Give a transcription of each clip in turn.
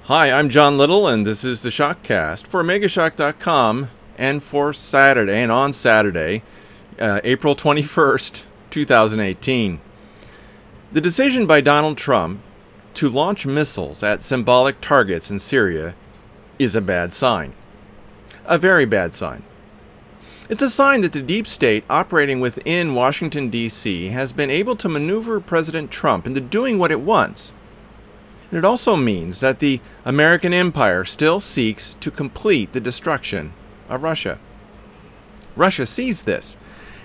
Hi, I'm John Little, and this is the ShockCast for Megashock.com and for Saturday, and on Saturday, April 21st, 2018. The decision by Donald Trump to launch missiles at symbolic targets in Syria is a bad sign. A very bad sign. It's a sign that the deep state operating within Washington, D.C. has been able to maneuver President Trump into doing what it wants. And it also means that the American empire still seeks to complete the destruction of Russia. Russia sees this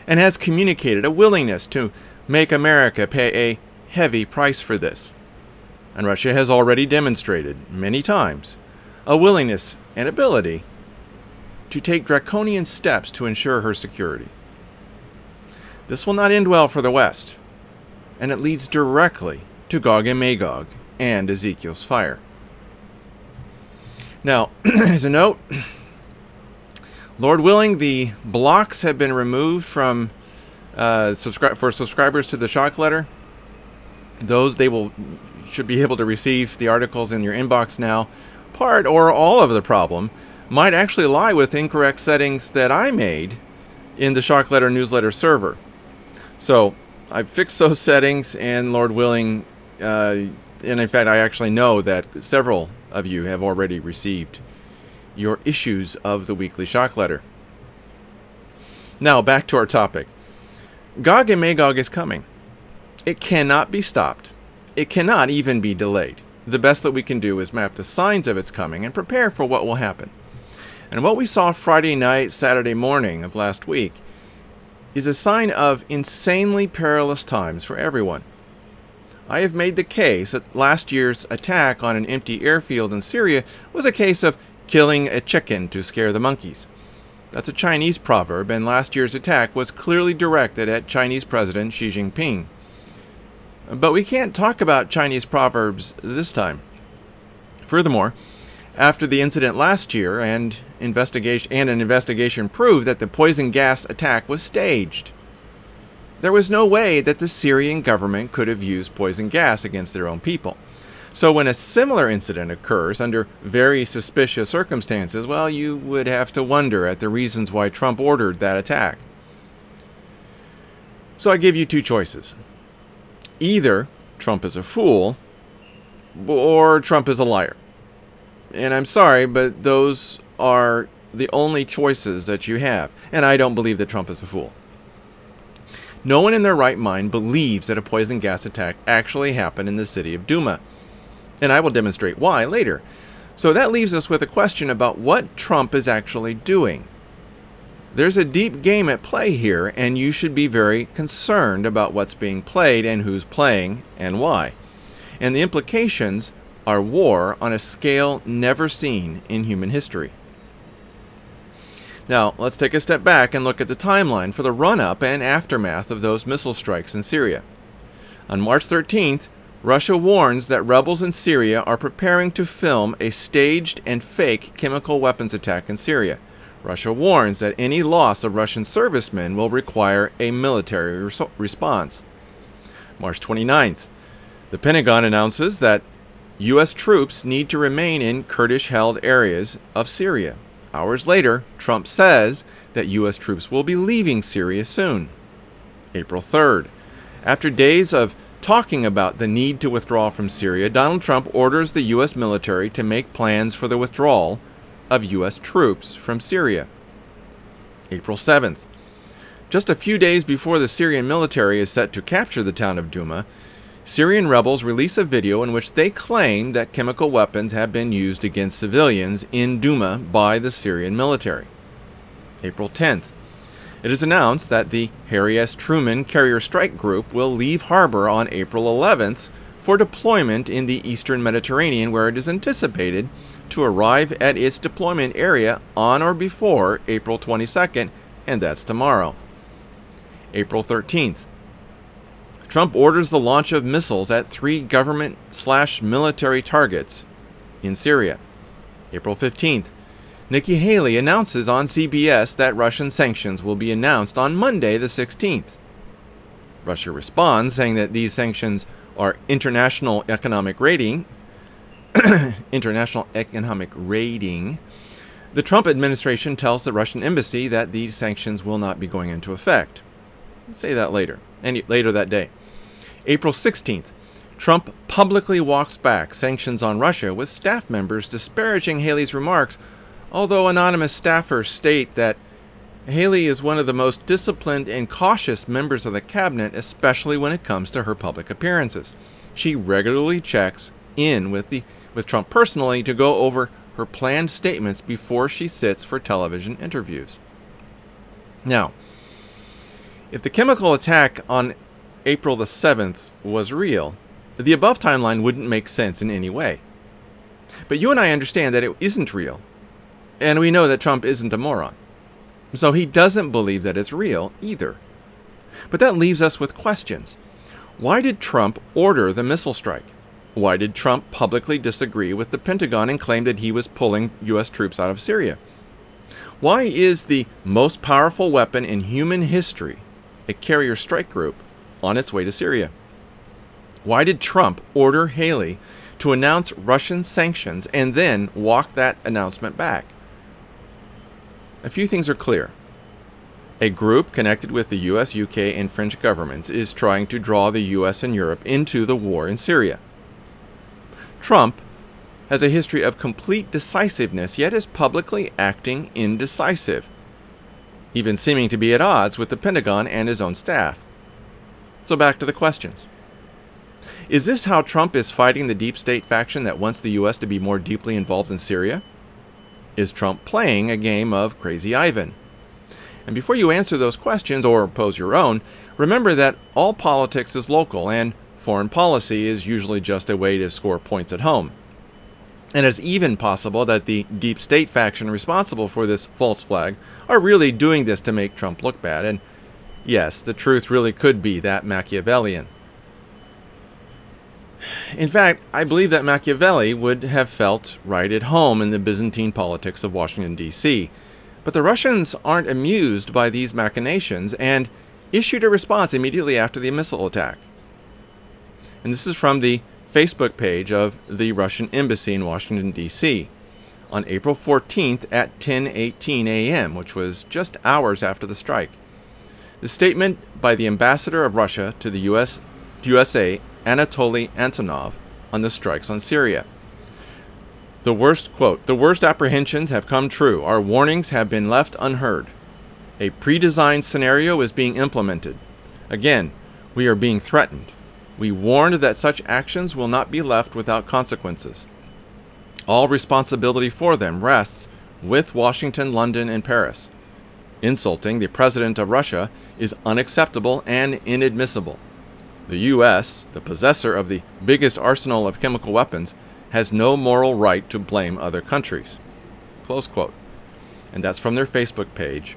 and has communicated a willingness to make America pay a heavy price for this. And Russia has already demonstrated many times a willingness and ability to take draconian steps to ensure her security. This will not end well for the West, and it leads directly to Gog and Magog and Ezekiel's fire. Now, as a note, Lord willing, the blocks have been removed from for subscribers to the Shock Letter. Those should be able to receive the articles in your inbox now. Part or all of the problem might actually lie with incorrect settings that I made in the Shock Letter newsletter server. So I've fixed those settings, and Lord willing, and in fact, I actually know that several of you have already received your issues of the weekly Shock Letter. Now, back to our topic. Gog and Magog is coming. It cannot be stopped. It cannot even be delayed. The best that we can do is map the signs of its coming and prepare for what will happen. And what we saw Friday night, Saturday morning of last week is a sign of insanely perilous times for everyone. I have made the case that last year's attack on an empty airfield in Syria was a case of killing a chicken to scare the monkeys. That's a Chinese proverb, and last year's attack was clearly directed at Chinese President Xi Jinping. But we can't talk about Chinese proverbs this time. Furthermore, after the incident last year, and an investigation proved that the poison gas attack was staged. There was no way that the Syrian government could have used poison gas against their own people. So when a similar incident occurs under very suspicious circumstances, well, you would have to wonder at the reasons why Trump ordered that attack. So I give you two choices. Either Trump is a fool, or Trump is a liar. And I'm sorry, but those are the only choices that you have. And I don't believe that Trump is a fool. No one in their right mind believes that a poison gas attack actually happened in the city of Duma. And I will demonstrate why later. So that leaves us with a question about what Trump is actually doing. There's a deep game at play here, and you should be very concerned about what's being played and who's playing and why. And the implications are war on a scale never seen in human history. Now, let's take a step back and look at the timeline for the run-up and aftermath of those missile strikes in Syria. On March 13th, Russia warns that rebels in Syria are preparing to film a staged and fake chemical weapons attack in Syria. Russia warns that any loss of Russian servicemen will require a military response. March 29th, the Pentagon announces that U.S. troops need to remain in Kurdish-held areas of Syria. Hours later, Trump says that U.S. troops will be leaving Syria soon. April 3rd. After days of talking about the need to withdraw from Syria, Donald Trump orders the U.S. military to make plans for the withdrawal of U.S. troops from Syria. April 7th. Just a few days before the Syrian military is set to capture the town of Duma, Syrian rebels release a video in which they claim that chemical weapons have been used against civilians in Duma by the Syrian military. April 10th. It is announced that the Harry S. Truman Carrier Strike Group will leave harbor on April 11th for deployment in the eastern Mediterranean, where it is anticipated to arrive at its deployment area on or before April 22nd, and that's tomorrow. April 13th. Trump orders the launch of missiles at 3 government/military targets in Syria. April 15th. Nikki Haley announces on CBS that Russian sanctions will be announced on Monday the 16th. Russia responds, saying that these sanctions are international economic rating, International Economic Rating, the Trump administration tells the Russian embassy that these sanctions will not be going into effect. I'll say that later that day. April 16th, Trump publicly walks back sanctions on Russia, with staff members disparaging Haley's remarks, although anonymous staffers state that Haley is one of the most disciplined and cautious members of the cabinet, especially when it comes to her public appearances. She regularly checks in with Trump personally to go over her planned statements before she sits for television interviews. Now, if the chemical attack on April the 7th was real, the above timeline wouldn't make sense in any way. But you and I understand that it isn't real, and we know that Trump isn't a moron. So he doesn't believe that it's real either. But that leaves us with questions. Why did Trump order the missile strike? Why did Trump publicly disagree with the Pentagon and claim that he was pulling U.S. troops out of Syria? Why is the most powerful weapon in human history, a carrier strike group, on its way to Syria? Why did Trump order Haley to announce Russian sanctions and then walk that announcement back? A few things are clear. A group connected with the US, UK, and French governments is trying to draw the US and Europe into the war in Syria. Trump has a history of complete decisiveness, yet is publicly acting indecisive, even seeming to be at odds with the Pentagon and his own staff. So back to the questions. Is this how Trump is fighting the deep state faction that wants the US to be more deeply involved in Syria? Is Trump playing a game of Crazy Ivan? And before you answer those questions or pose your own, remember that all politics is local and foreign policy is usually just a way to score points at home. And it's even possible that the deep state faction responsible for this false flag are really doing this to make Trump look bad. And yes, the truth really could be that Machiavellian. In fact, I believe that Machiavelli would have felt right at home in the Byzantine politics of Washington, D.C. But the Russians aren't amused by these machinations and issued a response immediately after the missile attack. And this is from the Facebook page of the Russian embassy in Washington, D.C. on April 14th at 10:18 a.m., which was just hours after the strike. The statement by the ambassador of Russia to the USA, Anatoly Antonov, on the strikes on Syria. The worst, quote, "The worst apprehensions have come true. Our warnings have been left unheard. A pre-designed scenario is being implemented. Again, we are being threatened. We warned that such actions will not be left without consequences. All responsibility for them rests with Washington, London, and Paris. Insulting the President of Russia is unacceptable and inadmissible. The U.S., the possessor of the biggest arsenal of chemical weapons, has no moral right to blame other countries." Close quote. And that's from their Facebook page.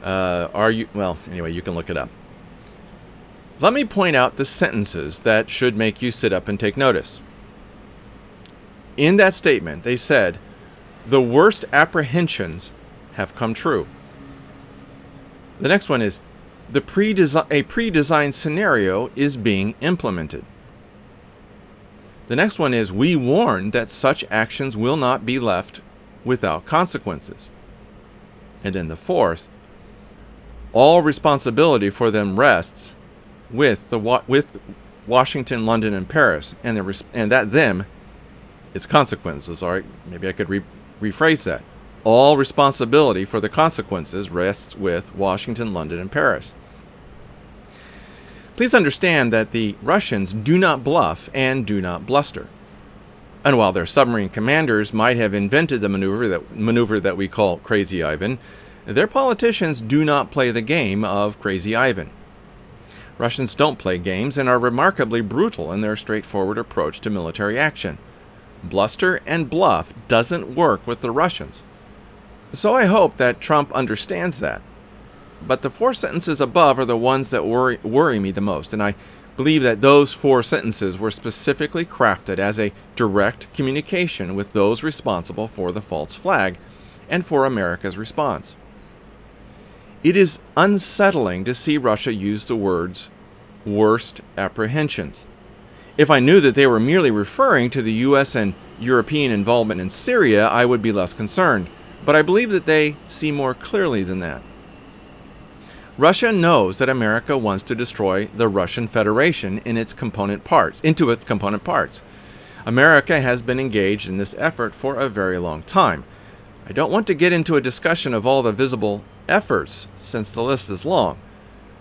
Anyway, you can look it up. Let me point out the sentences that should make you sit up and take notice. In that statement, they said, "The worst apprehensions have come true." The next one is, a pre-designed scenario is being implemented. The next one is, "We warn that such actions will not be left without consequences." And then the fourth, "All responsibility for them rests with Washington, London, and Paris," and that them is consequences. All right, maybe I could rephrase that. All responsibility for the consequences rests with Washington, London, and Paris. Please understand that the Russians do not bluff and do not bluster. And while their submarine commanders might have invented the maneuver that we call Crazy Ivan, their politicians do not play the game of Crazy Ivan. Russians don't play games and are remarkably brutal in their straightforward approach to military action. Bluster and bluff doesn't work with the Russians. So I hope that Trump understands that. But the four sentences above are the ones that worry me the most, and I believe that those four sentences were specifically crafted as a direct communication with those responsible for the false flag and for America's response. It is unsettling to see Russia use the words "worst apprehensions." If I knew that they were merely referring to the U.S. and European involvement in Syria, I would be less concerned. But I believe that they see more clearly than that. Russia knows that America wants to destroy the Russian Federation into its component parts. America has been engaged in this effort for a very long time. I don't want to get into a discussion of all the visible efforts, since the list is long.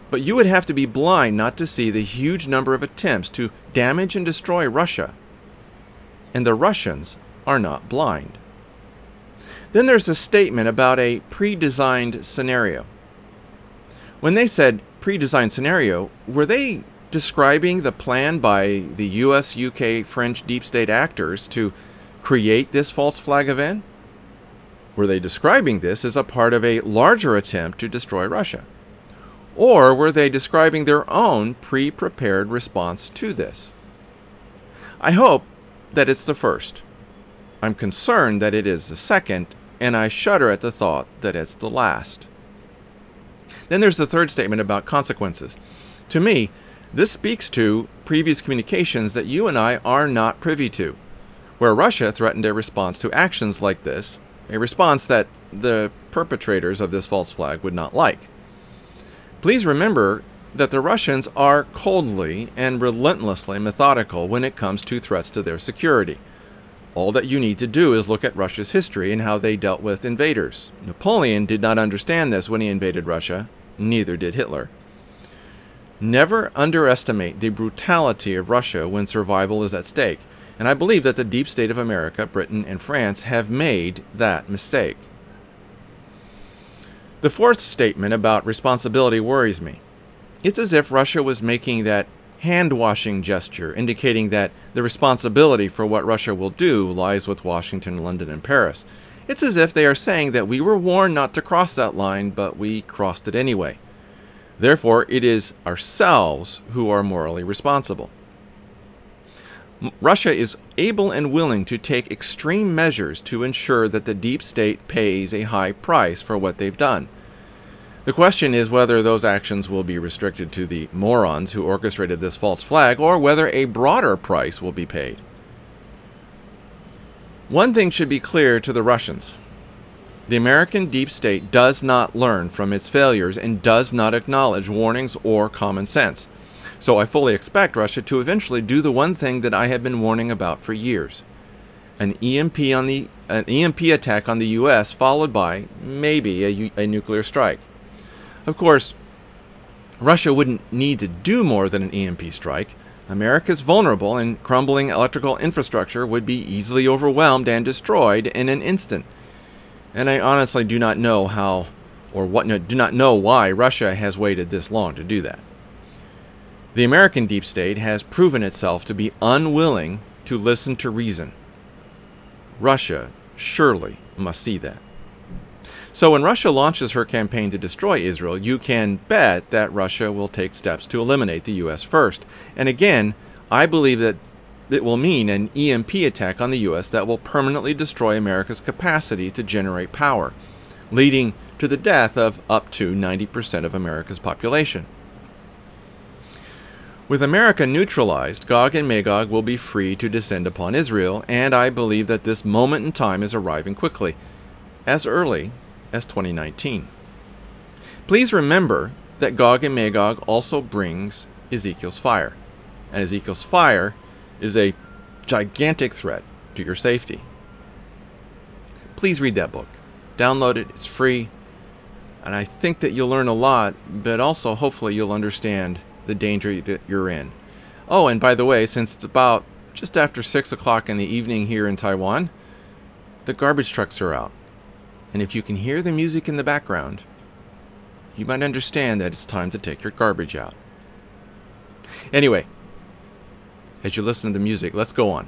But you would have to be blind not to see the huge number of attempts to damage and destroy Russia. And the Russians are not blind. Then there's a statement about a pre-designed scenario. When they said pre-designed scenario, were they describing the plan by the US, UK, French deep state actors to create this false flag event? Were they describing this as a part of a larger attempt to destroy Russia? Or were they describing their own pre-prepared response to this? I hope that it's the first. I'm concerned that it is the second, and I shudder at the thought that it's the last. Then there's the third statement about consequences. To me, this speaks to previous communications that you and I are not privy to, where Russia threatened a response to actions like this, a response that the perpetrators of this false flag would not like. Please remember that the Russians are coldly and relentlessly methodical when it comes to threats to their security. All that you need to do is look at Russia's history and how they dealt with invaders. Napoleon did not understand this when he invaded Russia, neither did Hitler. Never underestimate the brutality of Russia when survival is at stake, and I believe that the deep state of America, Britain, and France have made that mistake. The fourth statement about responsibility worries me. It's as if Russia was making that hand-washing gesture, indicating that the responsibility for what Russia will do lies with Washington, London, and Paris. It's as if they are saying that we were warned not to cross that line, but we crossed it anyway. Therefore, it is ourselves who are morally responsible. Russia is able and willing to take extreme measures to ensure that the deep state pays a high price for what they've done. The question is whether those actions will be restricted to the morons who orchestrated this false flag, or whether a broader price will be paid. One thing should be clear to the Russians. The American deep state does not learn from its failures and does not acknowledge warnings or common sense. So I fully expect Russia to eventually do the one thing that I have been warning about for years. An EMP attack on the U.S. followed by, maybe, a nuclear strike. Of course, Russia wouldn't need to do more than an EMP strike. America's vulnerable and crumbling electrical infrastructure would be easily overwhelmed and destroyed in an instant. And I honestly do not know why Russia has waited this long to do that. The American deep state has proven itself to be unwilling to listen to reason. Russia surely must see that. So when Russia launches her campaign to destroy Israel, you can bet that Russia will take steps to eliminate the U.S. first. And again, I believe that it will mean an EMP attack on the U.S. that will permanently destroy America's capacity to generate power, leading to the death of up to 90% of America's population. With America neutralized, Gog and Magog will be free to descend upon Israel, and I believe that this moment in time is arriving quickly, as early as 2019. Please remember that Gog and Magog also brings Ezekiel's fire, and Ezekiel's fire is a gigantic threat to your safety. Please read that book. Download it. It's free. And I think that you'll learn a lot, but also hopefully you'll understand the danger that you're in. Oh, and by the way, since it's about just after 6 o'clock in the evening here in Taiwan, the garbage trucks are out. And if you can hear the music in the background, you might understand that it's time to take your garbage out. Anyway, as you listen to the music, let's go on.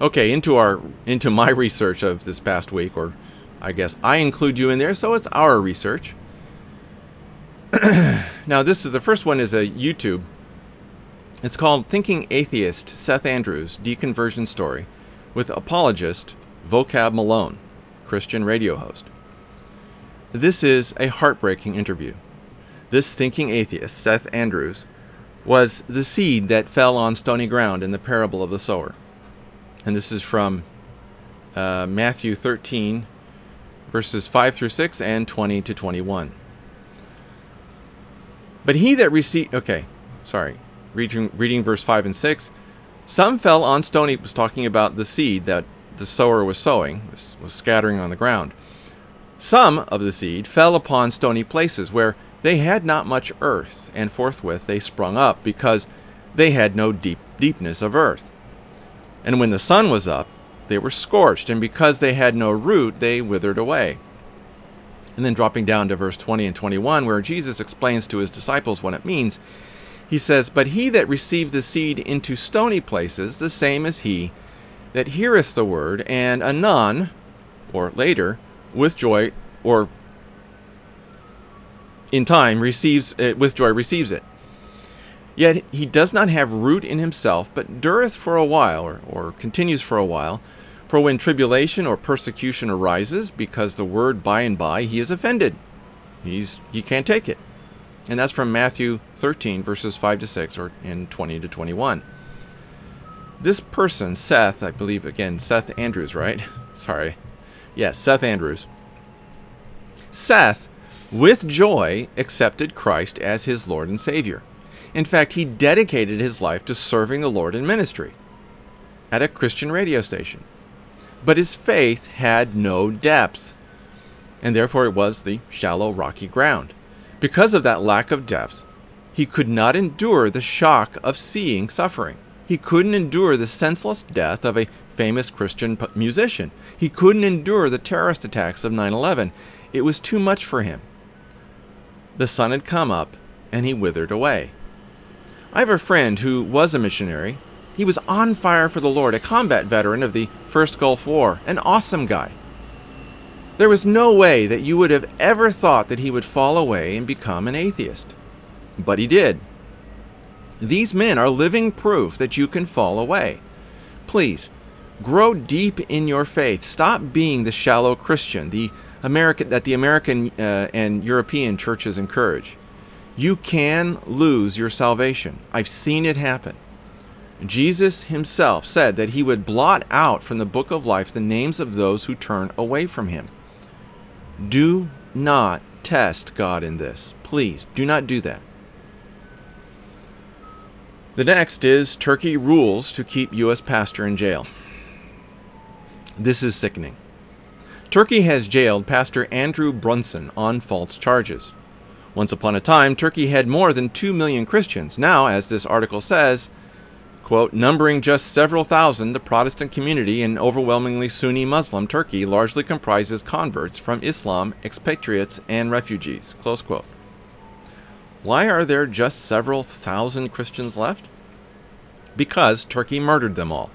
Okay, into my research of this past week, or I guess I include you in there, so it's our research. Now, the first one is a YouTube. It's called Thinking Atheist, Seth Andrews, Deconversion Story, with apologist Vocab Malone, Christian radio host. This is a heartbreaking interview. This thinking atheist, Seth Andrews, was the seed that fell on stony ground in the parable of the sower. And this is from Matthew 13, verses 5 through 6 and 20 to 21. But he that received... reading verse 5 and 6. Some fell on stony... It was talking about the seed that the sower was sowing, was scattering on the ground. Some of the seed fell upon stony places where they had not much earth, and forthwith they sprung up, because they had no deepness of earth. And when the sun was up, they were scorched, and because they had no root, they withered away. And then dropping down to verse 20 and 21, where Jesus explains to his disciples what it means, he says, But he that received the seed into stony places, the same is he that heareth the word, and anon, or later, with joy, or in time, with joy receives it. Yet he does not have root in himself, but dureth for a while, or continues for a while. For when tribulation or persecution arises, because the word by and by, he is offended. He can't take it. And that's from Matthew 13, verses 5 to 6, or in 20 to 21. This person, Seth, I believe, again, Seth Andrews, right? Sorry. Yes, Seth Andrews. Seth, with joy, accepted Christ as his Lord and Savior. In fact, he dedicated his life to serving the Lord in ministry at a Christian radio station. But his faith had no depth, and therefore it was the shallow, rocky ground. Because of that lack of depth, he could not endure the shock of seeing suffering. He couldn't endure the senseless death of a famous Christian musician. He couldn't endure the terrorist attacks of 9/11. It was too much for him. The sun had come up, and he withered away. I have a friend who was a missionary. He was on fire for the Lord, a combat veteran of the First Gulf War, an awesome guy. There was no way that you would have ever thought that he would fall away and become an atheist. But he did. These men are living proof that you can fall away. Please, grow deep in your faith. Stop being the shallow Christian that the American and European churches encourage. You can lose your salvation. I've seen it happen. Jesus himself said that he would blot out from the book of life the names of those who turn away from him. Do not test God in this. Please, do not do that. The next is Turkey rules to keep U.S. pastor in jail. This is sickening. Turkey has jailed Pastor Andrew Brunson on false charges. Once upon a time, Turkey had more than 2 million Christians. Now, as this article says, quote, numbering just several thousand, the Protestant community in overwhelmingly Sunni Muslim Turkey largely comprises converts from Islam, expatriates, and refugees, close quote. Why are there just several thousand Christians left? Because Turkey murdered them all.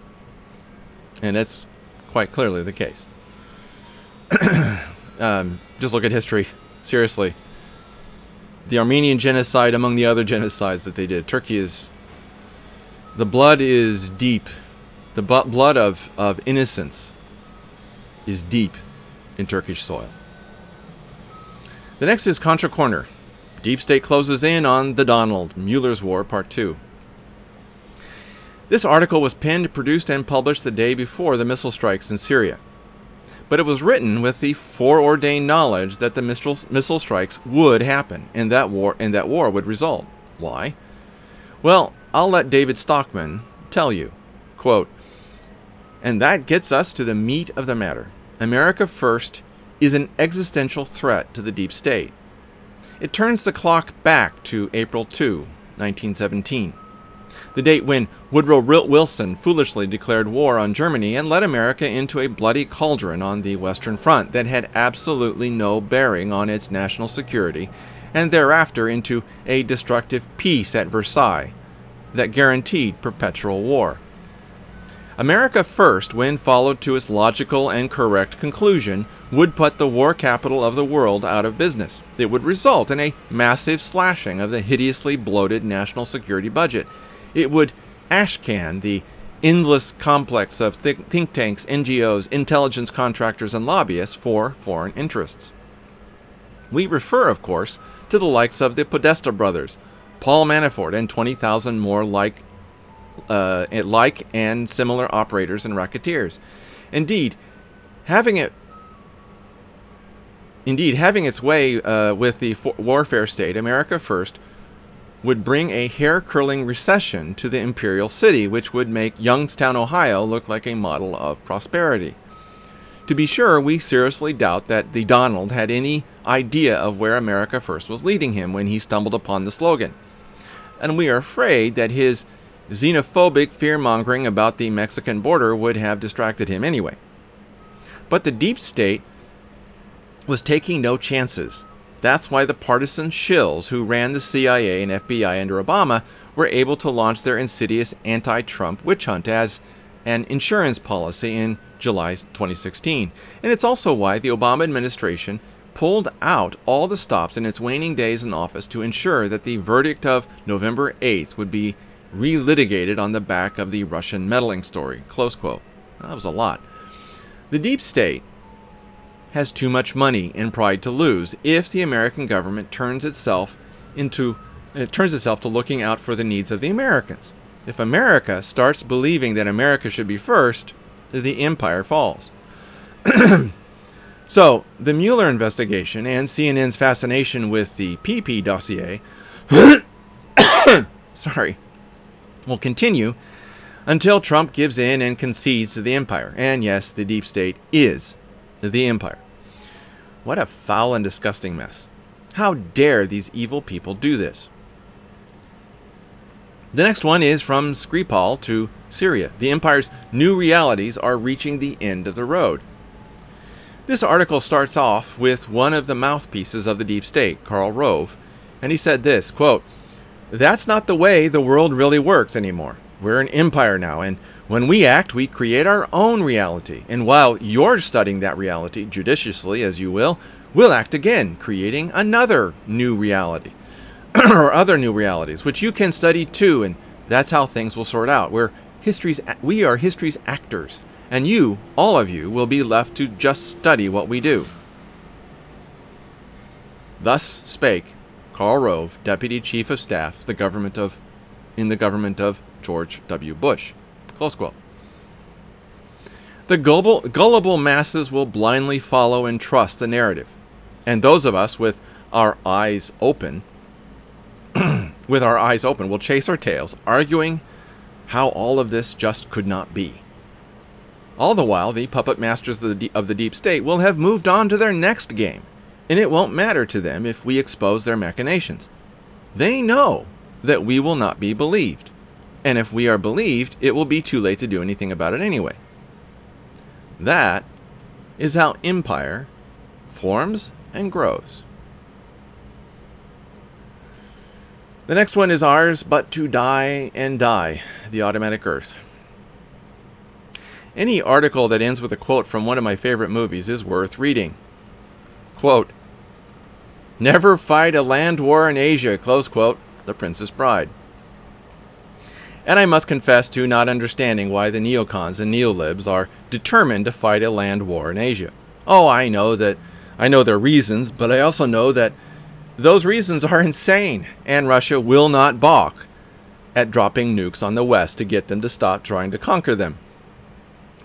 And that's quite clearly the case. Just look at history. Seriously. The Armenian genocide among the other genocides that they did. Turkey is... The blood is deep. The blood of innocence is deep in Turkish soil. The next is Contra Corner. Deep State closes in on the Donald, Mueller's War, Part 2. This article was penned, produced, and published the day before the missile strikes in Syria. But it was written with the foreordained knowledge that the missile strikes would happen, and that war would result. Why? Well, I'll let David Stockman tell you. Quote, and that gets us to the meat of the matter. America First is an existential threat to the deep state. It turns the clock back to April 2, 1917, the date when Woodrow Wilson foolishly declared war on Germany and led America into a bloody cauldron on the Western Front that had absolutely no bearing on its national security, and thereafter into a destructive peace at Versailles that guaranteed perpetual war. America First, when followed to its logical and correct conclusion, would put the war capital of the world out of business. It would result in a massive slashing of the hideously bloated national security budget. It would ashcan the endless complex of think tanks, NGOs, intelligence contractors, and lobbyists for foreign interests. We refer, of course, to the likes of the Podesta brothers, Paul Manafort and 20,000 more like and similar operators and racketeers. Indeed, having its way with the warfare state, America First would bring a hair-curling recession to the imperial city, which would make Youngstown, Ohio look like a model of prosperity. To be sure, we seriously doubt that the Donald had any idea of where America First was leading him when he stumbled upon the slogan. And we are afraid that his xenophobic fear-mongering about the Mexican border would have distracted him anyway. But the deep state was taking no chances. That's why the partisan shills who ran the CIA and FBI under Obama were able to launch their insidious anti-Trump witch hunt as an insurance policy in July 2016. And it's also why the Obama administration pulled out all the stops in its waning days in office to ensure that the verdict of November 8th would be relitigated on the back of the Russian meddling story. Close quote. That was a lot. The deep state has too much money and pride to lose if the American government turns itself to looking out for the needs of the Americans. If America starts believing that America should be first, the empire falls. So, the Mueller investigation and CNN's fascination with the PP dossier will continue until Trump gives in and concedes to the empire. And yes, the deep state is the empire. What a foul and disgusting mess. How dare these evil people do this? The next one is from Skripal to Syria. The empire's new realities are reaching the end of the road. This article starts off with one of the mouthpieces of the deep state, Karl Rove, and he said this, quote, "That's not the way the world really works anymore. We're an empire now, and when we act, we create our own reality. And while you're studying that reality, judiciously as you will, we'll act again, creating another new reality, or other new realities, which you can study too, and that's how things will sort out. We are history's actors, and you, all of you, will be left to just study what we do." Thus spake Karl Rove, Deputy Chief of Staff, in the government of George W. Bush. Close quote. The gullible masses will blindly follow and trust the narrative. And those of us with our eyes open, will chase our tails, arguing how all of this just could not be. All the while, the puppet masters of the deep state will have moved on to their next game, and it won't matter to them if we expose their machinations. They know that we will not be believed. And if we are believed, it will be too late to do anything about it anyway. That is how empire forms and grows. The next one is ours, but to die and die, the automatic earth. Any article that ends with a quote from one of my favorite movies is worth reading. Quote, "Never fight a land war in Asia," close quote, The Princess Bride. And I must confess to not understanding why the neocons and neolibs are determined to fight a land war in Asia. Oh, I know their reasons, but I also know that those reasons are insane, and Russia will not balk at dropping nukes on the West to get them to stop trying to conquer them.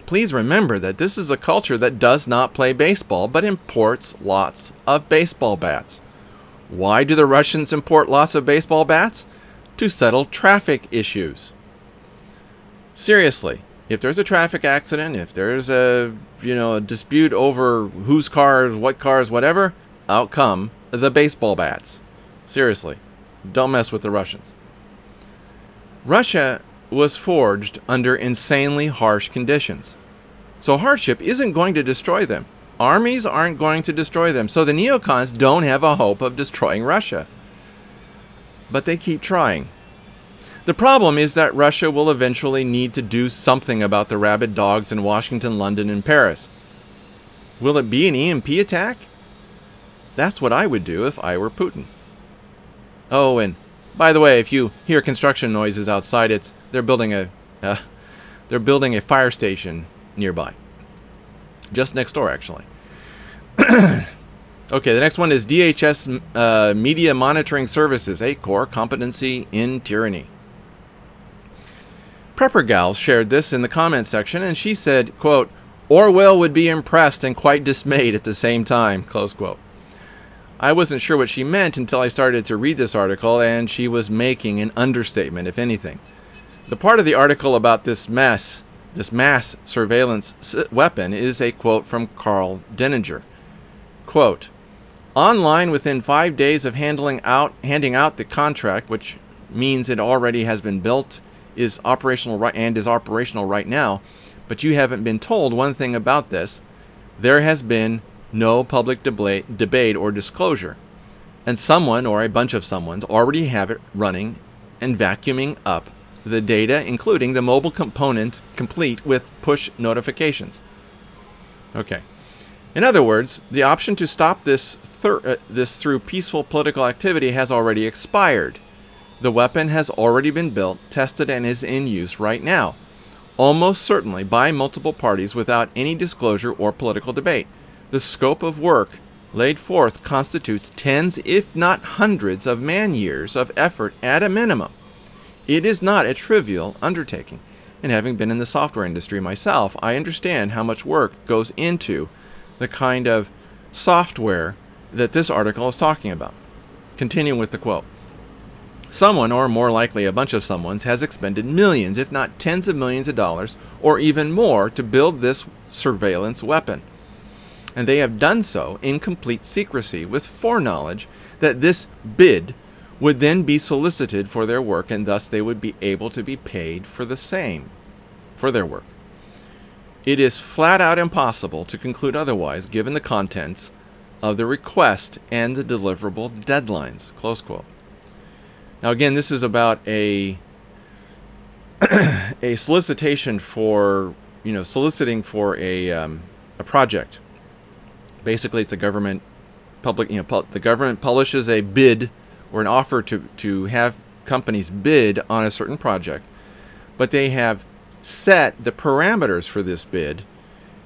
Please remember that this is a culture that does not play baseball, but imports lots of baseball bats. Why do the Russians import lots of baseball bats? To settle traffic issues. Seriously, if there's a traffic accident, if there's a dispute over whose cars, whatever, out come the baseball bats. Seriously, don't mess with the Russians. Russia was forged under insanely harsh conditions. So hardship isn't going to destroy them. Armies aren't going to destroy them. So the neocons don't have a hope of destroying Russia. But they keep trying. The problem is that Russia will eventually need to do something about the rabid dogs in Washington, London, and Paris. Will it be an EMP attack? That's what I would do if I were Putin. Oh, and by the way, if you hear construction noises outside, they're building a fire station nearby. Just next door, actually. Okay, the next one is DHS Media Monitoring Services, a core competency in tyranny. Prepper Gal shared this in the comments section, and she said, quote, Orwell would be impressed and quite dismayed at the same time, close quote. I wasn't sure what she meant until I started to read this article, and she was making an understatement, if anything. The part of the article about this mass surveillance weapon is a quote from Carl Denninger. Quote, online within 5 days of handing out the contract, which means it already has been built, is operational right now, but you haven't been told one thing about this. There has been no public debate or disclosure, and someone or a bunch of someones already have it running and vacuuming up the data, including the mobile component, complete with push notifications. Okay. In other words, the option to stop this through peaceful political activity has already expired. The weapon has already been built, tested, and is in use right now, almost certainly by multiple parties without any disclosure or political debate. The scope of work laid forth constitutes tens, if not hundreds, of man-years of effort at a minimum. It is not a trivial undertaking, and having been in the software industry myself, I understand how much work goes into the kind of software that this article is talking about. Continuing with the quote. Someone, or more likely a bunch of someones, has expended millions, if not tens of millions of dollars, or even more, to build this surveillance weapon. And they have done so in complete secrecy, with foreknowledge that this bid would then be solicited for their work, and thus they would be able to be paid for the same, for their work. It is flat out impossible to conclude otherwise, given the contents of the request and the deliverable deadlines, close quote. Now again, this is about a solicitation for, soliciting for a project. Basically, it's a government the government publishes a bid or an offer to have companies bid on a certain project, but they have set the parameters for this bid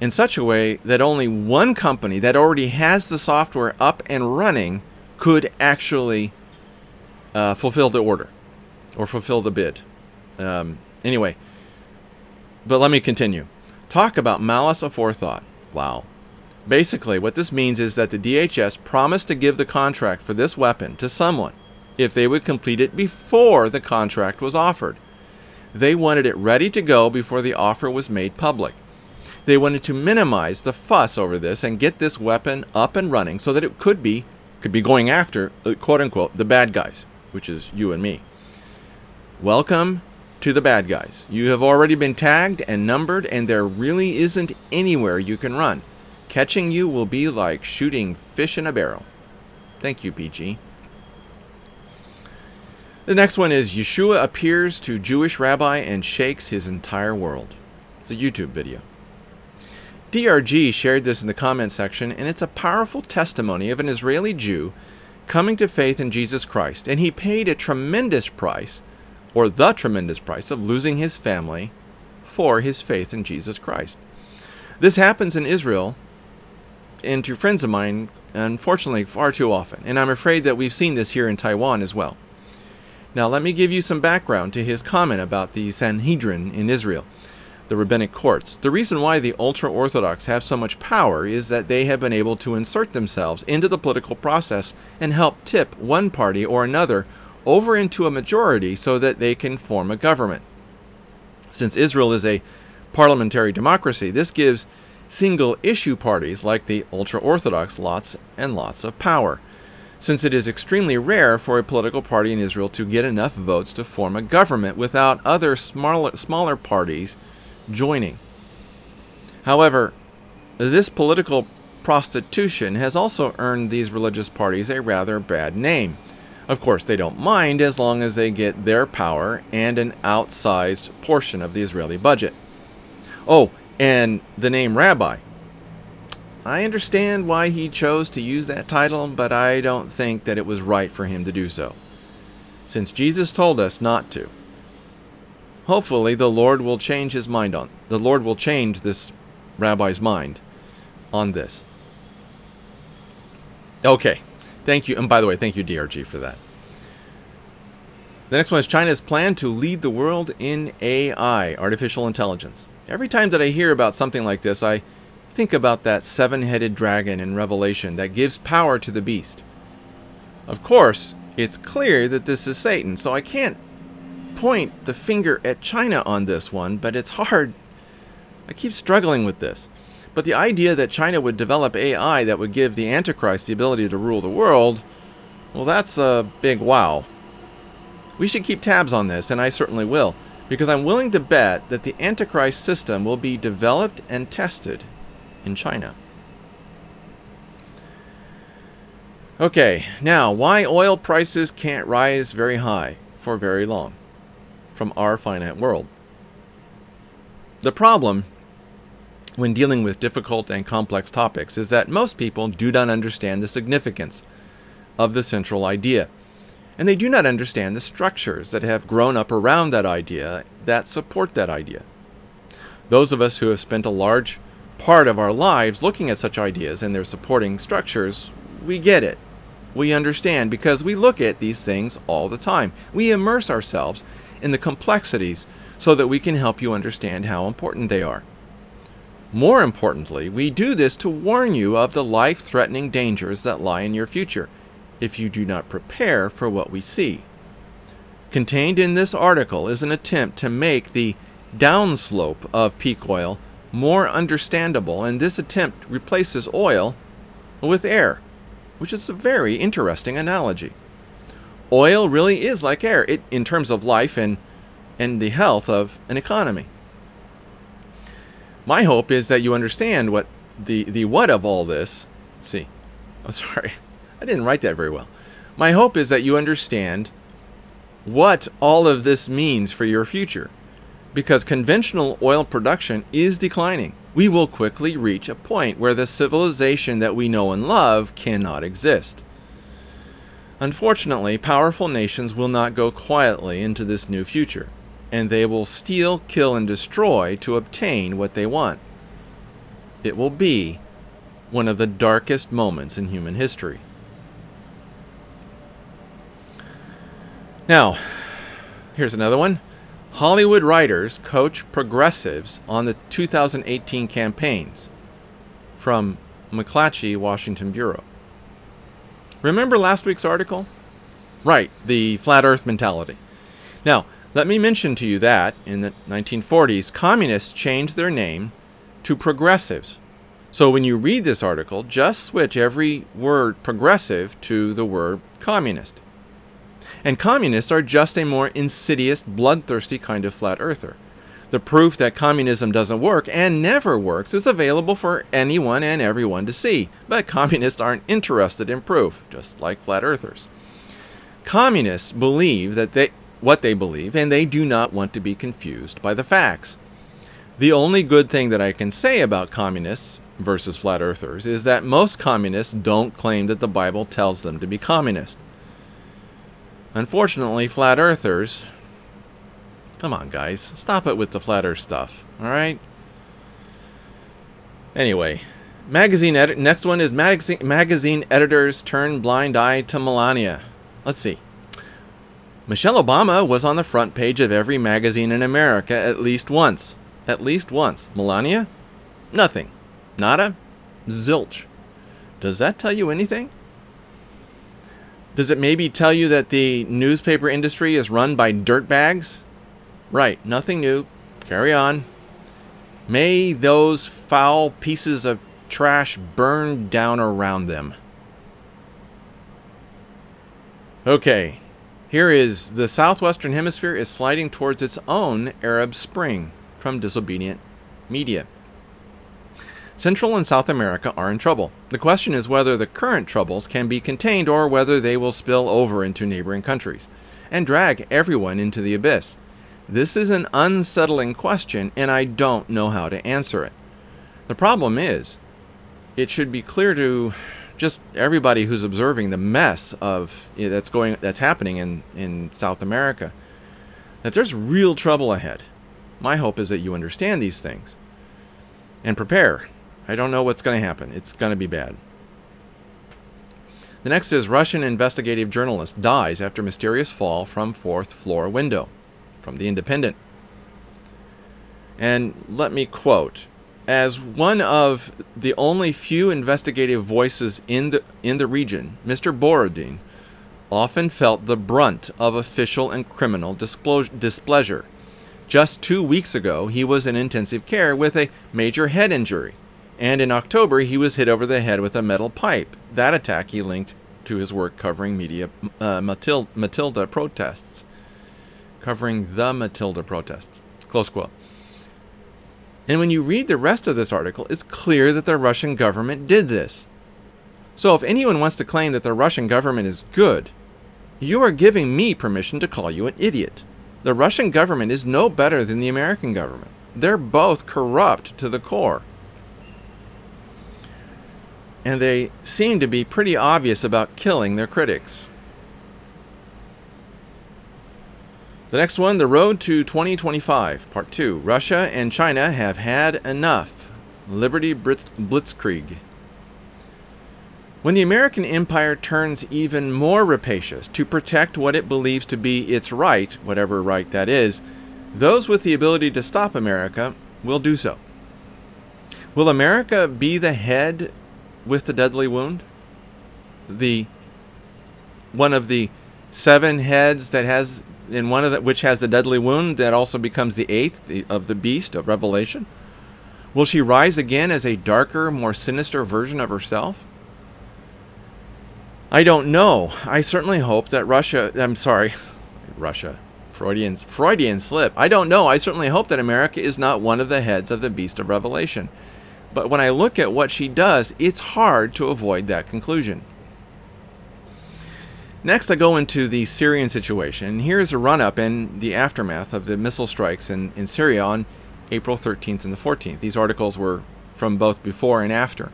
in such a way that only one company that already has the software up and running could actually fulfill the order or fulfill the bid. Anyway, but let me continue. Talk about malice aforethought. Wow. Basically, what this means is that the DHS promised to give the contract for this weapon to someone if they would complete it before the contract was offered. They wanted it ready to go before the offer was made public. They wanted to minimize the fuss over this and get this weapon up and running so that it could be going after, quote-unquote, the bad guys, which is you and me. Welcome to the bad guys. You have already been tagged and numbered, and there really isn't anywhere you can run. Catching you will be like shooting fish in a barrel. Thank you, PG. The next one is Yeshua appears to Jewish rabbi and shakes his entire world. It's a YouTube video. DRG shared this in the comment section, and it's a powerful testimony of an Israeli Jew coming to faith in Jesus Christ, and he paid a tremendous price, or the tremendous price, of losing his family for his faith in Jesus Christ. This happens in Israel and to friends of mine, unfortunately, far too often, and I'm afraid that we've seen this here in Taiwan as well. Now, let me give you some background to his comment about the Sanhedrin in Israel, the rabbinic courts. The reason why the ultra-Orthodox have so much power is that they have been able to insert themselves into the political process and help tip one party or another over into a majority so that they can form a government. Since Israel is a parliamentary democracy, this gives single-issue parties like the ultra-Orthodox lots and lots of power, since it is extremely rare for a political party in Israel to get enough votes to form a government without other smaller parties joining. However, this political prostitution has also earned these religious parties a rather bad name. Of course, they don't mind as long as they get their power and an outsized portion of the Israeli budget. Oh, and the name Rabbi. I understand why he chose to use that title, but I don't think that it was right for him to do so, since Jesus told us not to. Hopefully, the Lord will change his mind on. The Lord will change this rabbi's mind on this. Okay. Thank you. And by the way, thank you, DRG, for that. The next one is China's plan to lead the world in AI, artificial intelligence. Every time that I hear about something like this, I think about that seven-headed dragon in Revelation that gives power to the beast. Of course, it's clear that this is Satan, so I can't point the finger at China on this one, but it's hard. I keep struggling with this. But the idea that China would develop AI that would give the Antichrist the ability to rule the world, well, that's a big wow. We should keep tabs on this, and I certainly will, because I'm willing to bet that the Antichrist system will be developed and tested in China. Okay, now, why oil prices can't rise very high for very long from our finite world. The problem when dealing with difficult and complex topics is that most people do not understand the significance of the central idea, and they do not understand the structures that have grown up around that idea that support that idea. Those of us who have spent a large part of our lives looking at such ideas and their supporting structures, we get it. We understand because we look at these things all the time. We immerse ourselves in the complexities so that we can help you understand how important they are. More importantly, we do this to warn you of the life-threatening dangers that lie in your future if you do not prepare for what we see. Contained in this article is an attempt to make the downslope of peak oil more understandable, and this attempt replaces oil with air, which is a very interesting analogy. Oil really is like air in terms of life and the health of an economy. My hope is that you understand what the what of all this. Let's see. Oh, sorry. I didn't write that very well. My hope is that you understand what all of this means for your future, because conventional oil production is declining. We will quickly reach a point where the civilization that we know and love cannot exist. Unfortunately, powerful nations will not go quietly into this new future, and they will steal, kill, and destroy to obtain what they want. It will be one of the darkest moments in human history. Now, here's another one. Hollywood writers coach progressives on the 2018 campaigns, from McClatchy, Washington Bureau. Remember last week's article? Right, the flat earth mentality. Now, let me mention to you that in the 1940s, communists changed their name to progressives. So when you read this article, just switch every word progressive to the word communist. And communists are just a more insidious, bloodthirsty kind of flat earther. The proof that communism doesn't work and never works is available for anyone and everyone to see, but communists aren't interested in proof, just like flat earthers. Communists believe what they believe, and they do not want to be confused by the facts. The only good thing that I can say about communists versus flat earthers is that most communists don't claim that the Bible tells them to be communist. Unfortunately, flat earthers, come on guys, stop it with the flat earth stuff, alright? Anyway, next one is magazine editors turn blind eye to Melania. Let's see. Michelle Obama was on the front page of every magazine in America at least once. At least once. Melania? Nothing. Nada? Zilch. Does that tell you anything? Does it maybe tell you that the newspaper industry is run by dirtbags? Right, nothing new. Carry on. May those foul pieces of trash burn down around them. Okay. Here is the southwestern hemisphere is sliding towards its own Arab Spring from disobedient media. Central and South America are in trouble. The question is whether the current troubles can be contained or whether they will spill over into neighboring countries and drag everyone into the abyss. This is an unsettling question, and I don't know how to answer it. The problem is, it should be clear to just everybody who's observing the mess of that's happening in South America, that there's real trouble ahead. My hope is that you understand these things and prepare. I don't know what's going to happen. It's going to be bad. The next is Russian investigative journalist dies after mysterious fall from fourth floor window, from The Independent. And let me quote, "As one of the only few investigative voices in the region, Mr. Borodin often felt the brunt of official and criminal displeasure. Just 2 weeks ago, he was in intensive care with a major head injury, and in October, he was hit over the head with a metal pipe. That attack he linked to his work covering Matilda protests." Covering the Matilda protests. Close quote. And when you read the rest of this article, it's clear that the Russian government did this. So if anyone wants to claim that the Russian government is good, you are giving me permission to call you an idiot. The Russian government is no better than the American government. They're both corrupt to the core. And they seem to be pretty obvious about killing their critics. The next one, The Road to 2025, Part 2. Russia and China have had enough. Liberty Blitzkrieg. When the American empire turns even more rapacious to protect what it believes to be its right, whatever right that is, those with the ability to stop America will do so. Will America be the head with the deadly wound? One of the 7 heads that has, in one of which has the deadly wound that also becomes the 8th of the beast of Revelation? Will she rise again as a darker, more sinister version of herself? I don't know. I certainly hope that Russia, Freudian slip. I don't know. I certainly hope that America is not one of the heads of the beast of Revelation. But when I look at what she does, it's hard to avoid that conclusion. Next, I go into the Syrian situation. Here's a run-up in the aftermath of the missile strikes in Syria on April 13th and the 14th. These articles were from both before and after.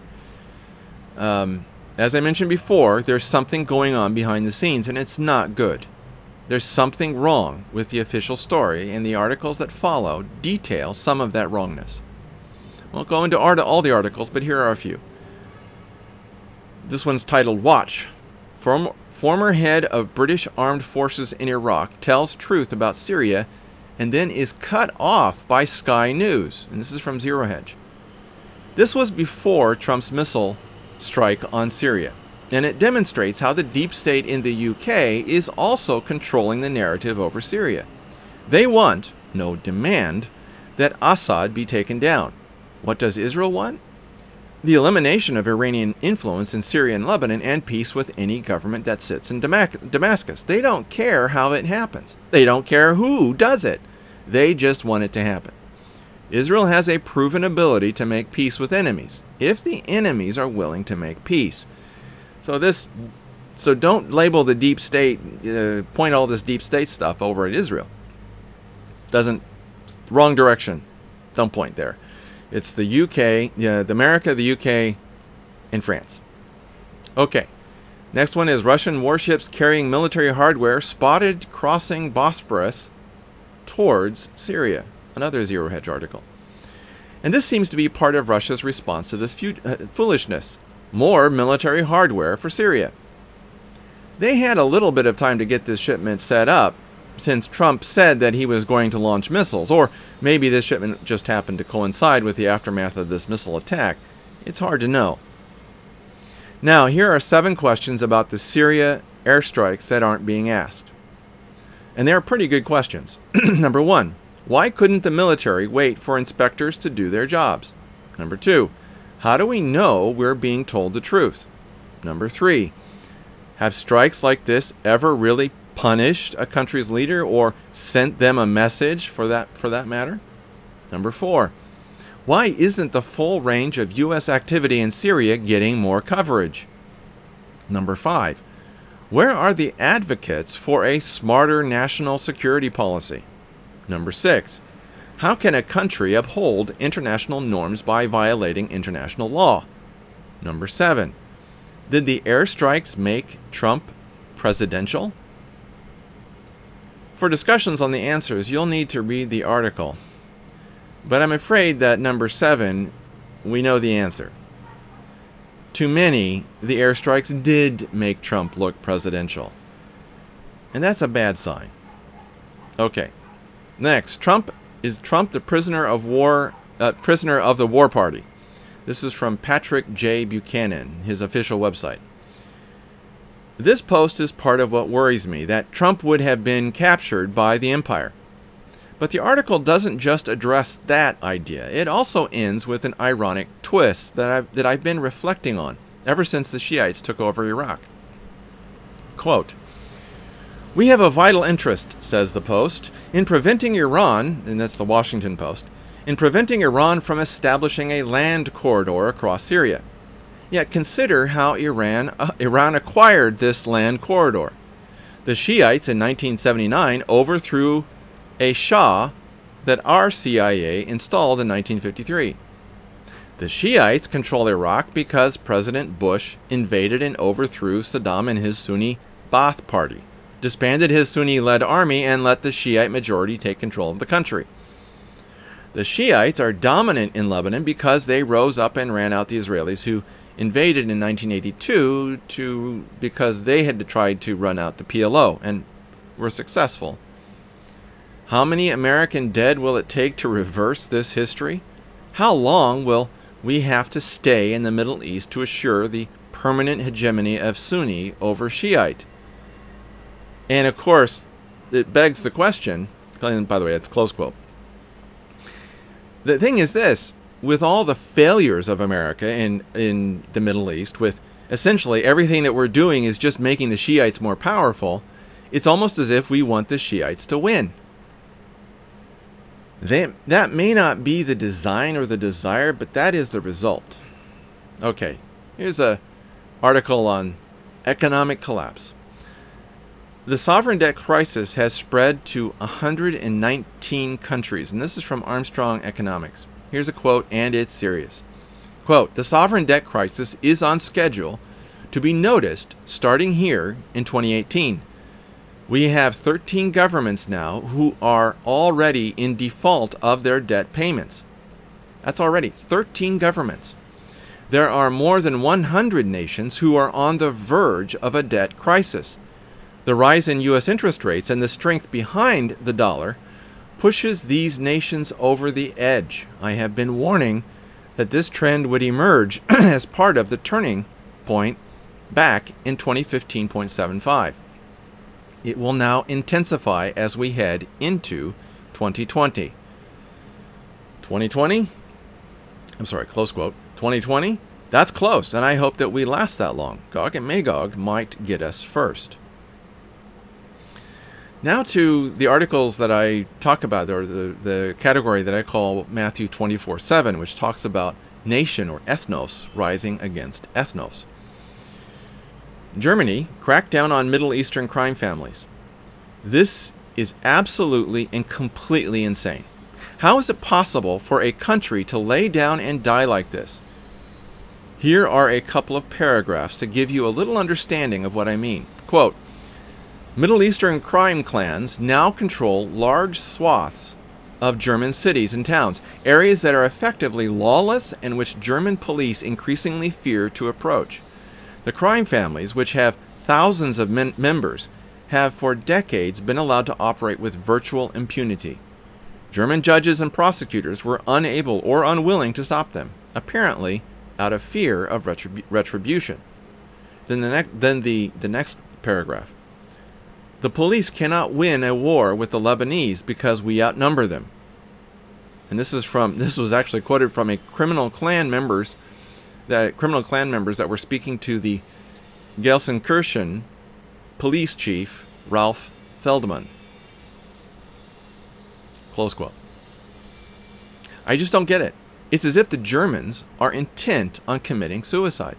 As I mentioned before, there's something going on behind the scenes, and it's not good. There's something wrong with the official story, and the articles that follow detail some of that wrongness. I won't go into all the articles, but here are a few. This one's titled, Watch. Former head of British Armed Forces in Iraq tells truth about Syria and then is cut off by Sky News. And this is from Zero Hedge. This was before Trump's missile strike on Syria, and it demonstrates how the deep state in the UK is also controlling the narrative over Syria. They want, no demand, that Assad be taken down. What does Israel want? The elimination of Iranian influence in Syria and Lebanon and peace with any government that sits in Damascus. They don't care how it happens. They don't care who does it. They just want it to happen. Israel has a proven ability to make peace with enemies, if the enemies are willing to make peace. So don't label the deep state, point all this deep state stuff over at Israel. Wrong direction. Don't point there. It's the UK, America, the UK, and France. Okay. Next one is Russian warships carrying military hardware spotted crossing Bosporus towards Syria. Another Zero Hedge article. And this seems to be part of Russia's response to this foolishness. More military hardware for Syria. They had a little bit of time to get this shipment set up, since Trump said that he was going to launch missiles, or maybe this shipment just happened to coincide with the aftermath of this missile attack. It's hard to know. Now, here are 7 questions about the Syria airstrikes that aren't being asked. And they are pretty good questions. Number 1, why couldn't the military wait for inspectors to do their jobs? Number 2, how do we know we're being told the truth? Number 3, have strikes like this ever really punished a country's leader or sent them a message for that matter? Number 4, why isn't the full range of U.S. activity in Syria getting more coverage? Number 5, where are the advocates for a smarter national security policy? Number 6, how can a country uphold international norms by violating international law? Number 7, did the airstrikes make Trump presidential? For discussions on the answers, you'll need to read the article. But I'm afraid that number 7, we know the answer. to many, the airstrikes did make Trump look presidential. And that's a bad sign. Okay. Next, is Trump the prisoner of the war party? This is from Patrick J. Buchanan, his official website. This post is part of what worries me, that Trump would have been captured by the empire. But the article doesn't just address that idea. It also ends with an ironic twist that I've been reflecting on ever since the Shiites took over Iraq. Quote, "We have a vital interest," says the Post, "in preventing Iran," and that's the Washington Post, "in preventing Iran from establishing a land corridor across Syria. Yet consider how Iran acquired this land corridor. The Shiites in 1979 overthrew a Shah that our CIA installed in 1953. The Shiites control Iraq because President Bush invaded and overthrew Saddam and his Sunni Ba'ath Party, disbanded his Sunni-led army, and let the Shiite majority take control of the country. The Shiites are dominant in Lebanon because they rose up and ran out the Israelis who invaded in 1982 because they had tried to run out the PLO and were successful. How many American dead will it take to reverse this history? How long will we have to stay in the Middle East to assure the permanent hegemony of Sunni over Shiite?" And of course, it begs the question, and by the way, it's a close quote. The thing is this, with all the failures of America in the Middle East, with essentially everything that we're doing is just making the Shiites more powerful, it's almost as if we want the Shiites to win. That may not be the design or the desire, but that is the result. Okay, here's an article on economic collapse. The sovereign debt crisis has spread to 119 countries, and this is from Armstrong Economics. Here's a quote, and it's serious. Quote, "The sovereign debt crisis is on schedule to be noticed starting here in 2018. We have 13 governments now who are already in default of their debt payments." That's already 13 governments. There are more than 100 nations who are on the verge of a debt crisis. The rise in U.S. interest rates and the strength behind the dollar pushes these nations over the edge. I have been warning that this trend would emerge as part of the turning point back in 2015.75. It will now intensify as we head into 2020. 2020? I'm sorry, close quote. 2020? That's close, and I hope that we last that long. Gog and Magog might get us first. Now to the articles that I talk about, or the category that I call Matthew 24:7, which talks about nation or ethnos rising against ethnos. Germany cracked down on Middle Eastern crime families. This is absolutely and completely insane. How is it possible for a country to lay down and die like this? Here are a couple of paragraphs to give you a little understanding of what I mean. Quote, "Middle Eastern crime clans now control large swaths of German cities and towns, areas that are effectively lawless and which German police increasingly fear to approach. The crime families, which have thousands of members, have for decades been allowed to operate with virtual impunity. German judges and prosecutors were unable or unwilling to stop them, apparently out of fear of retribution." Then the next paragraph. "The police cannot win a war with the Lebanese because we outnumber them." And this was actually quoted from a criminal clan members that were speaking to the Gelsenkirchen police chief Ralph Feldman. Close quote. I just don't get it. It's as if the Germans are intent on committing suicide.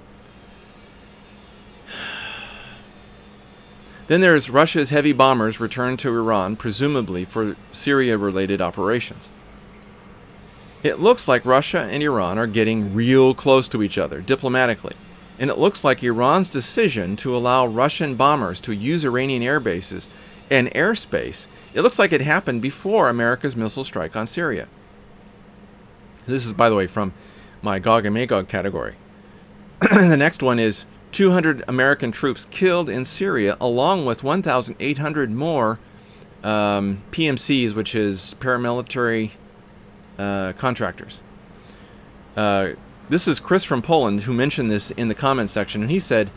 Then there's Russia's heavy bombers returned to Iran, presumably for Syria-related operations. It looks like Russia and Iran are getting real close to each other diplomatically, and it looks like Iran's decision to allow Russian bombers to use Iranian air bases and airspace, it looks like it happened before America's missile strike on Syria. This is, by the way, from my Gog and Magog category. The next one is 200 American troops killed in Syria, along with 1,800 more PMCs, which is paramilitary contractors. This is Chris from Poland who mentioned this in the comment section, and he said,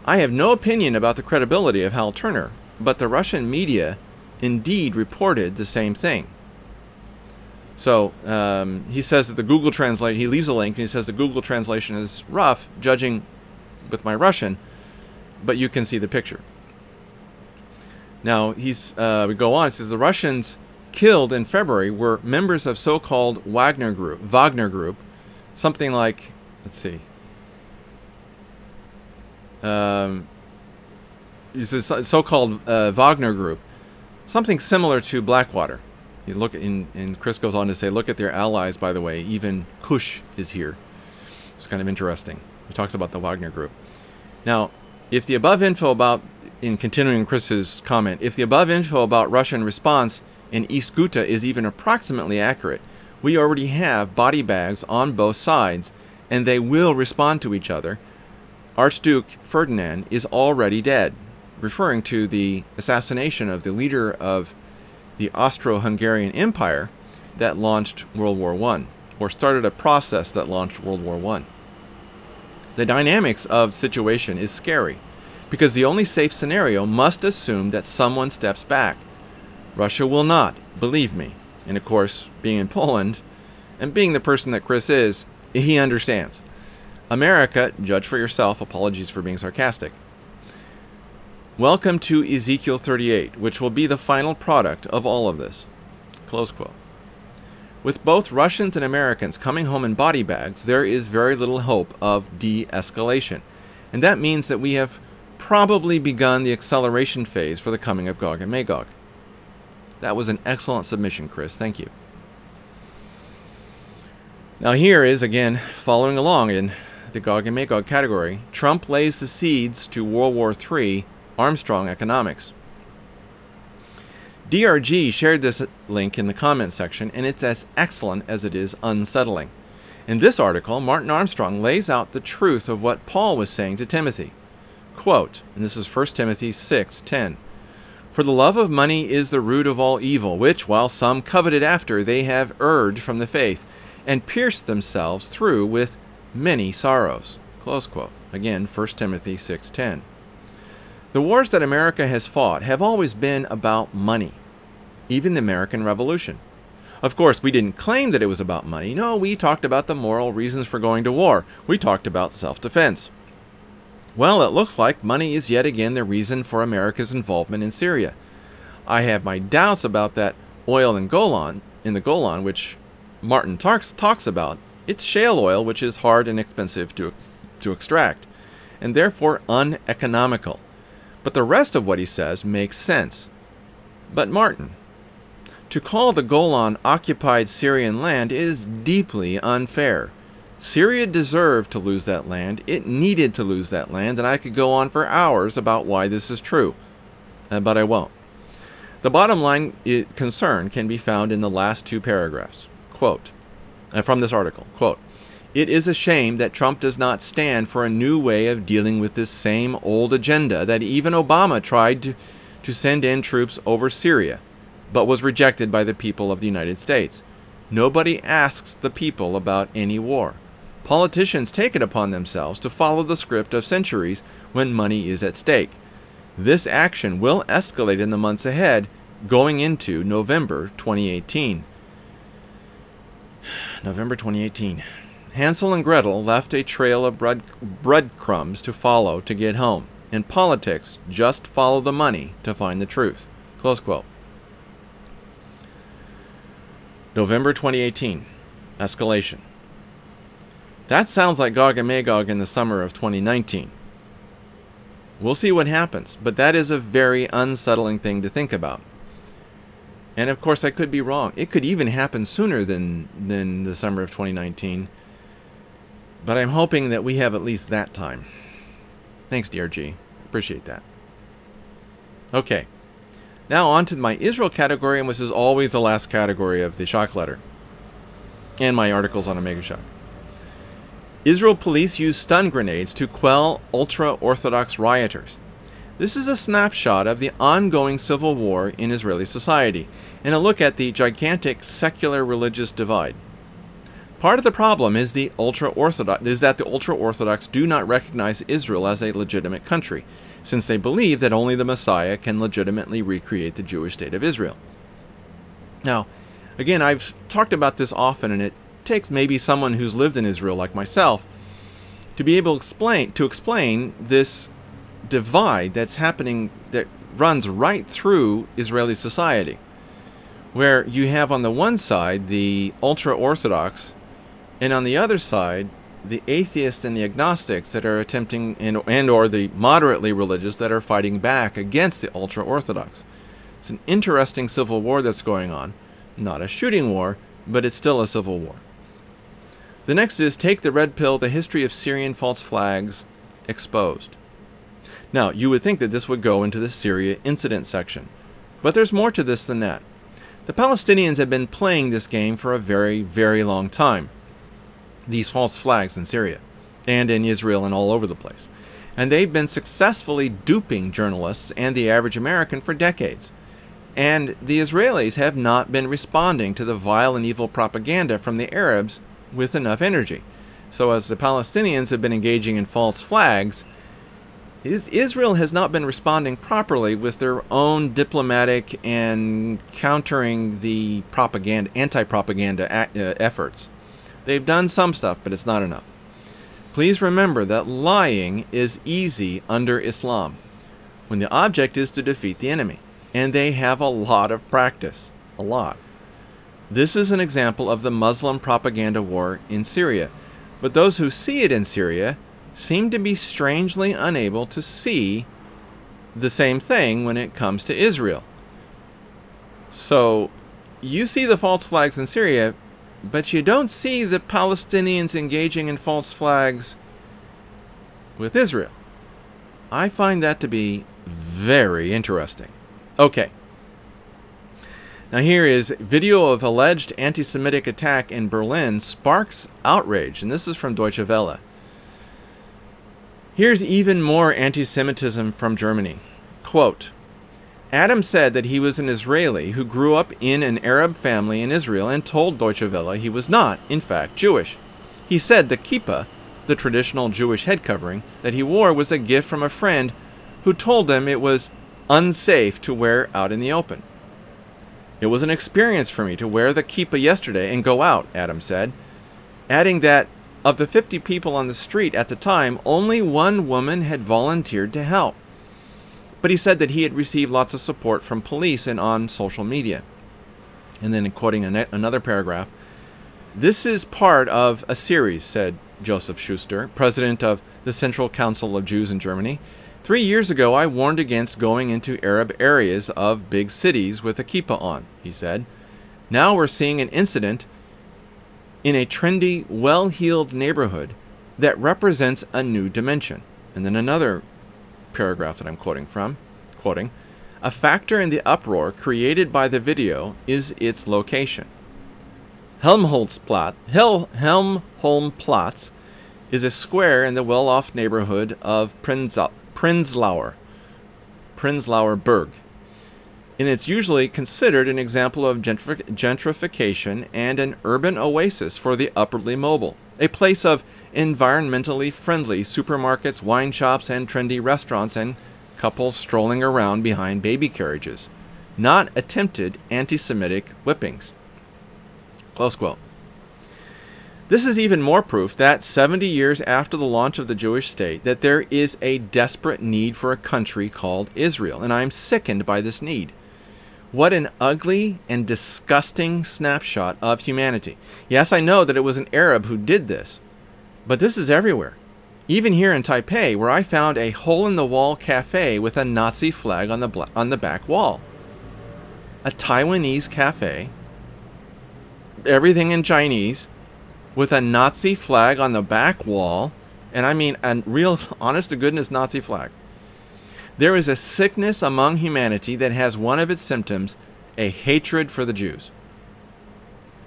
I have no opinion about the credibility of Hal Turner, but the Russian media indeed reported the same thing. So he says that the Google Translate, he leaves a link and he says the Google translation is rough, judging with my Russian, but you can see the picture. Now we go on. It says the Russians killed in February were members of so-called Wagner Group, something like, let's see, this is so-called Wagner Group, something similar to Blackwater. You look at, and Chris goes on to say, look at their allies, by the way, even Kush is here. It's kind of interesting. He talks about the Wagner Group. Now, if the above info about, in continuing Chris's comment, if the above info about Russian response in East Ghouta is even approximately accurate, we already have body bags on both sides, and they will respond to each other. Archduke Ferdinand is already dead, referring to the assassination of the leader of the Austro-Hungarian Empire that launched World War I, or started a process that launched World War I. The dynamics of the situation is scary, because the only safe scenario must assume that someone steps back. Russia will not, believe me. And of course, being in Poland, and being the person that Chris is, he understands. America, judge for yourself, apologies for being sarcastic. Welcome to Ezekiel 38, which will be the final product of all of this. Close quote. With both Russians and Americans coming home in body bags, there is very little hope of de-escalation. And that means that we have probably begun the acceleration phase for the coming of Gog and Magog. That was an excellent submission, Chris. Thank you. Now here is, again, following along in the Gog and Magog category, Trump lays the seeds to World War III, Armstrong Economics. DRG shared this link in the comment section, and it's as excellent as it is unsettling. In this article, Martin Armstrong lays out the truth of what Paul was saying to Timothy. Quote, and this is 1 Timothy 6:10. For the love of money is the root of all evil, which, while some coveted after, they have erred from the faith, and pierced themselves through with many sorrows. Close quote. Again, 1 Timothy 6:10. The wars that America has fought have always been about money, even the American Revolution. Of course, we didn't claim that it was about money. No, we talked about the moral reasons for going to war. We talked about self-defense. Well, it looks like money is yet again the reason for America's involvement in Syria. I have my doubts about that oil in the Golan, which Martin talks about. It's shale oil, which is hard and expensive to extract, and therefore uneconomical. But the rest of what he says makes sense. But Martin, to call the Golan occupied Syrian land is deeply unfair. Syria deserved to lose that land. It needed to lose that land, and I could go on for hours about why this is true, but I won't. The bottom line concern can be found in the last two paragraphs. Quote, from this article, quote, it is a shame that Trump does not stand for a new way of dealing with this same old agenda that even Obama tried to send in troops over Syria, but was rejected by the people of the United States. Nobody asks the people about any war. Politicians take it upon themselves to follow the script of centuries when money is at stake. This action will escalate in the months ahead, going into November 2018. November 2018. Hansel and Gretel left a trail of breadcrumbs to follow to get home. In politics, just follow the money to find the truth. Close quote. November 2018. Escalation. That sounds like Gog and Magog in the summer of 2019. We'll see what happens, but that is a very unsettling thing to think about. And of course, I could be wrong. It could even happen sooner than the summer of 2019. But I'm hoping that we have at least that time. Thanks, DRG. Appreciate that. Okay. Now on to my Israel category, and this is always the last category of the shock letter. And my articles on Omega Shock. Israel police use stun grenades to quell ultra-Orthodox rioters. This is a snapshot of the ongoing civil war in Israeli society, and a look at the gigantic secular-religious divide. Part of the problem is that the ultra-Orthodox do not recognize Israel as a legitimate country, since they believe that only the Messiah can legitimately recreate the Jewish state of Israel. Now, again, I've talked about this often, and it takes maybe someone who's lived in Israel like myself to be able to explain this divide that's happening, that runs right through Israeli society, where you have on the one side the ultra-Orthodox, and on the other side the atheists and the agnostics that are attempting, and or the moderately religious that are fighting back against the ultra-Orthodox. It's an interesting civil war that's going on. Not a shooting war, but it's still a civil war. The next is Take the Red Pill, the history of Syrian false flags exposed. Now, you would think that this would go into the Syria incident section, but there's more to this than that. The Palestinians have been playing this game for a very, very long time. These false flags in Syria, and in Israel and all over the place. And they've been successfully duping journalists and the average American for decades. And the Israelis have not been responding to the vile and evil propaganda from the Arabs with enough energy. So as the Palestinians have been engaging in false flags, Israel has not been responding properly with their own diplomatic and countering the propaganda, anti-propaganda efforts. They've done some stuff, but it's not enough. Please remember that lying is easy under Islam, when the object is to defeat the enemy. And they have a lot of practice. A lot. This is an example of the Muslim propaganda war in Syria. But those who see it in Syria seem to be strangely unable to see the same thing when it comes to Israel. So, you see the false flags in Syria, but you don't see the Palestinians engaging in false flags with Israel. I find that to be very interesting. Okay. Now here is video of alleged anti-Semitic attack in Berlin sparks outrage, and this is from Deutsche Welle. Here's even more anti-Semitism from Germany. Quote, Adam said that he was an Israeli who grew up in an Arab family in Israel and told Deutsche Welle he was not, in fact, Jewish. He said the kippah, the traditional Jewish head covering, that he wore was a gift from a friend who told him it was unsafe to wear out in the open. It was an experience for me to wear the kippah yesterday and go out, Adam said, adding that of the 50 people on the street at the time, only one woman had volunteered to help. But he said that he had received lots of support from police and on social media. And then quoting another paragraph, this is part of a series, said Joseph Schuster, president of the Central Council of Jews in Germany. 3 years ago, I warned against going into Arab areas of big cities with a kippah on, he said. Now we're seeing an incident in a trendy, well-heeled neighborhood that represents a new dimension. And then another paragraph that I'm quoting, a factor in the uproar created by the video is its location. Helmholtzplatz is a square in the well-off neighborhood of Prenzlauer Berg, and it's usually considered an example of gentrification and an urban oasis for the upwardly mobile, a place of environmentally friendly supermarkets, wine shops, and trendy restaurants, and couples strolling around behind baby carriages, not attempted anti-Semitic whippings. Close quote. This is even more proof that 70 years after the launch of the Jewish state, that there is a desperate need for a country called Israel, and I am sickened by this need. What an ugly and disgusting snapshot of humanity. Yes, I know that it was an Arab who did this, but this is everywhere. Even here in Taipei, where I found a hole-in-the-wall cafe with a Nazi flag on the back wall. A Taiwanese cafe, everything in Chinese, with a Nazi flag on the back wall, and I mean a real, honest-to-goodness Nazi flag. There is a sickness among humanity that has one of its symptoms, a hatred for the Jews.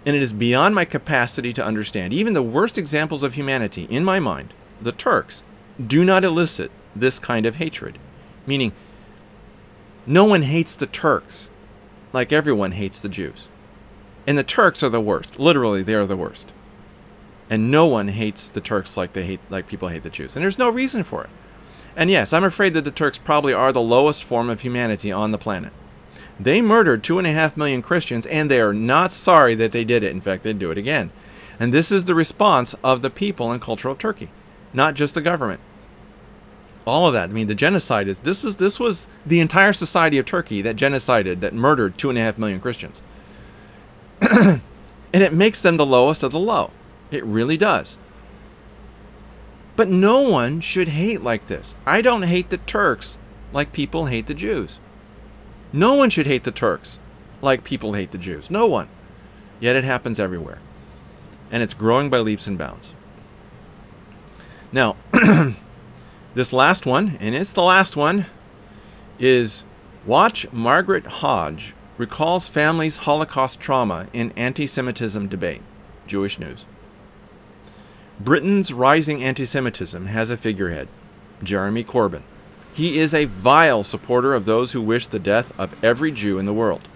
And it is beyond my capacity to understand. Even the worst examples of humanity, in my mind, the Turks, do not elicit this kind of hatred. Meaning, no one hates the Turks like everyone hates the Jews. And the Turks are the worst. Literally, they are the worst. And no one hates the Turks like people hate the Jews. And there's no reason for it. And yes, I'm afraid that the Turks probably are the lowest form of humanity on the planet. They murdered 2.5 million Christians, and they are not sorry that they did it. In fact, they'd do it again. And this is the response of the people and culture of Turkey, not just the government. All of that. I mean, the genocide is, this was the entire society of Turkey that genocided, that murdered 2.5 million Christians. And it makes them the lowest of the low. It really does. But no one should hate like this. I don't hate the Turks like people hate the Jews. No one should hate the Turks like people hate the Jews. No one. Yet it happens everywhere. And it's growing by leaps and bounds. Now, this last one, and it's the last one, is watch Margaret Hodge recalls family's Holocaust trauma in anti-Semitism debate. Jewish News. Britain's rising anti-Semitism has a figurehead, Jeremy Corbyn. He is a vile supporter of those who wish the death of every Jew in the world.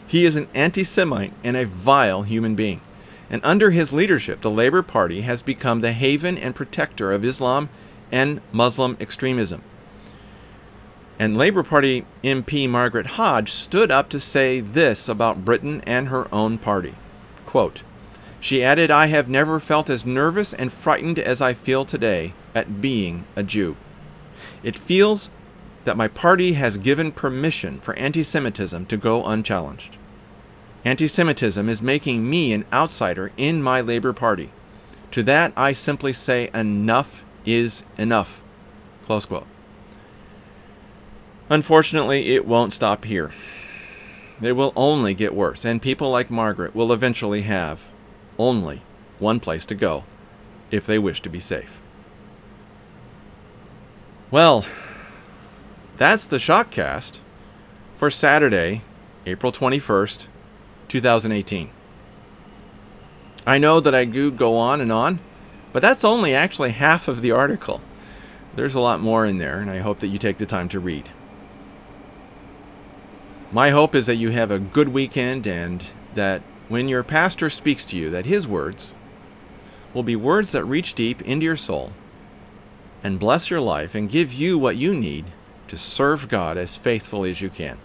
He is an anti-Semite and a vile human being. And under his leadership, the Labour Party has become the haven and protector of Islam and Muslim extremism. And Labour Party MP Margaret Hodge stood up to say this about Britain and her own party. Quote, she added, I have never felt as nervous and frightened as I feel today at being a Jew. It feels that my party has given permission for anti-Semitism to go unchallenged. Anti-Semitism is making me an outsider in my Labour Party. To that I simply say enough is enough. Close quote. Unfortunately, it won't stop here. It will only get worse, and people like Margaret will eventually have only one place to go if they wish to be safe. Well, that's the ShockCast for Saturday, April 21st, 2018. I know that I do go on, but that's only actually half of the article. There's a lot more in there, and I hope that you take the time to read. My hope is that you have a good weekend, and that when your pastor speaks to you, that his words will be words that reach deep into your soul and bless your life and give you what you need to serve God as faithfully as you can.